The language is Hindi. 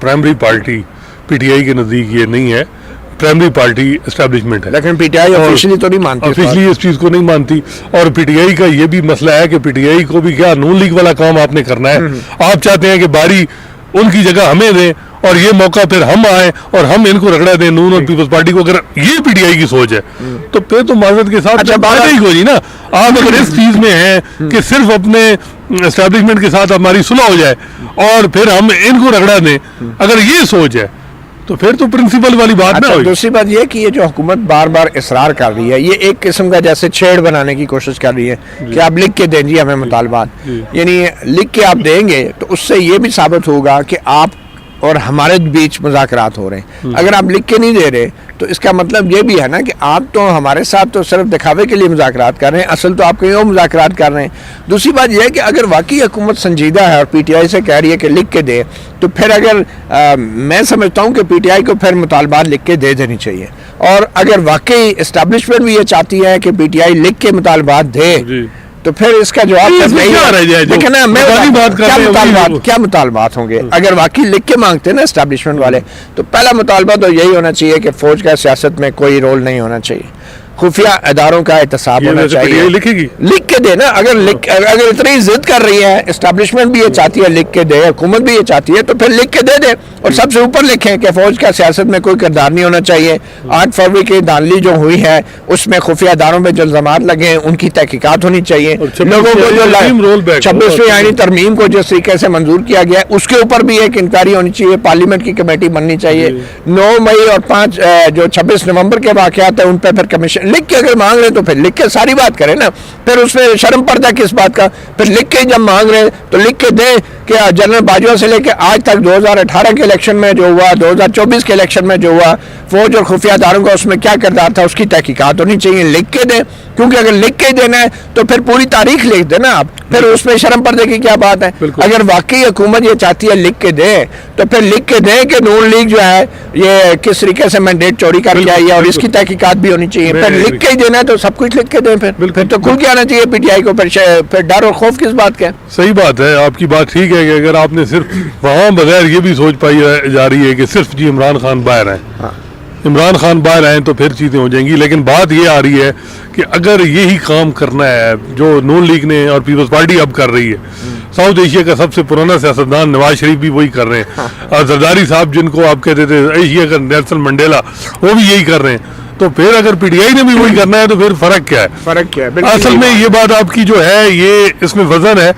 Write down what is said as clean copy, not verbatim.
प्राइमरी पार्टी पीटीआई के नज़दीक ये नहीं है, प्राइमरी पार्टी एस्टैब्लिशमेंट है। लेकिन पीटीआई ऑफिशियली तो नहीं मानती, ऑफिशियली इस चीज़ को नहीं मानती। और पीटीआई का ये भी मसला है कि पीटीआई को भी क्या नून लीग वाला काम आपने करना है। आप चाहते हैं कि बारी उनकी जगह हमें दें और ये मौका फिर हम आए और हम इनको रगड़ा दें नून और पीपल्स पार्टी को। अगर ये पीटीआई की सोच है तो फिर तो माजरत के साथ बात ही कोई नहीं ना। आप अगर इस चीज में हैं कि सिर्फ अपने एस्टैब्लिशमेंट के साथ हमारी सुलह हो जाए और फिर हम इनको रगड़ा दें, अगर ये सोच है तो फिर तो प्रिंसिपल वाली बात ना होगी। दूसरी बात ये कि ये जो हुकूमत बार बार इसरार कर रही है, ये एक किस्म का जैसे छेड़ बनाने की कोशिश कर रही है कि आप लिख के दें जी हमें मुतालबात, यानी लिख के आप देंगे तो उससे ये भी साबित होगा कि आप और हमारे बीच मुज़ाकरात हो रहे हैं। अगर आप लिख के नहीं दे रहे तो इसका मतलब ये भी है ना कि आप तो हमारे साथ तो सिर्फ दिखावे के लिए मुज़ाकरात कर रहे हैं, असल तो आप कहीं और मुज़ाकरात कर रहे हैं। दूसरी बात यह है कि अगर वाकई हुकूमत संजीदा है और पीटीआई से कह रही है कि लिख के दे, तो फिर अगर मैं समझता हूँ कि पीटीआई को फिर मुतालबात लिख के दे देनी चाहिए। और अगर वाकई इस्टेब्लिशमेंट भी ये चाहती है कि पीटीआई लिख के मुतालबात दे तो फिर इसका जवाब नहीं है। लेकिन ना मैं क्या मुतालबात होंगे अगर वाकई लिख के मांगते हैं ना एस्टैब्लिशमेंट वाले, तो पहला मुतालबा तो यही होना चाहिए कि फौज का सियासत में कोई रोल नहीं होना चाहिए, खुफिया इदारों का एहतसाब होना चाहिए। लिखेगी लिख के दे ना, अगर इतनी जिद कर रही है, एस्टैब्लिशमेंट भी ये चाहती है लिख के दे, हुकूमत भी ये चाहती है, तो फिर लिख के दे दे और सबसे ऊपर लिखें कि फौज का सियासत में कोई किरदार नहीं होना चाहिए। 8 फरवरी की धांधली जो हुई है उसमें खुफिया इदारों में जो इल्जामात लगे उनकी तहकीकात होनी चाहिए। लोगों को जो 26वीं आईनी तरमीम को जिस तरीके से मंजूर किया गया है उसके ऊपर भी एक इंक्वायरी होनी चाहिए, पार्लियामेंट की कमेटी बननी चाहिए। 9 मई और 5 जो 26 नवंबर के वाकयात है उन पर फिर कमीशन लिख के अगर मांग रहे तो फिर लिख के सारी बात करें ना, फिर उसमें शर्म पर्दा किस बात का। फिर लिख के जब मांग रहे तो लिख के दें कि जनरल बाजवा से लेकर आज तक 2018 के इलेक्शन में जो हुआ, 2024 के इलेक्शन में जो हुआ, फौज और खुफिया इदारों का उसमें क्या किरदार था उसकी तहकीकात होनी चाहिए। लिख के दें, क्योंकि अगर लिख के देना है तो फिर पूरी तारीख लिख देना आप, फिर उसमें शर्म पर्दे की क्या बात है। अगर वाकई हुकूमत ये चाहती है लिख के दे तो फिर लिख के दे कि नून लीग जो है ये किस तरीके से मैंडेट चोरी करके आई है और इसकी तहकीकात भी होनी चाहिए। फिर लिख के ही देना है तो सब कुछ लिख के दें, फिर तो खुल के आना चाहिए पीटीआई को। फिर डर और खौफ किस बात का। सही बात है, आपकी बात ठीक है कि अगर आपने सिर्फ वहाँ बगैर ये भी सोच पाई जा रही है कि सिर्फ जी इमरान खान बाहर आए, इमरान खान बाहर आए तो फिर चीज़ें हो जाएंगी। लेकिन बात ये आ रही है कि अगर यही काम करना है जो नून लीग ने और पीपल्स पार्टी अब कर रही है, साउथ एशिया का सबसे पुराना सियासतदान नवाज शरीफ भी वही कर रहे हैं और जरदारी साहब जिनको आप कहते थे एशिया का नेल्सन मंडेला, वो भी यही कर रहे हैं। तो फिर अगर पीटीआई ने भी वही करना है तो फिर फर्क क्या है? फर्क क्या है? असल में ये बात आपकी जो है ये इसमें वजन है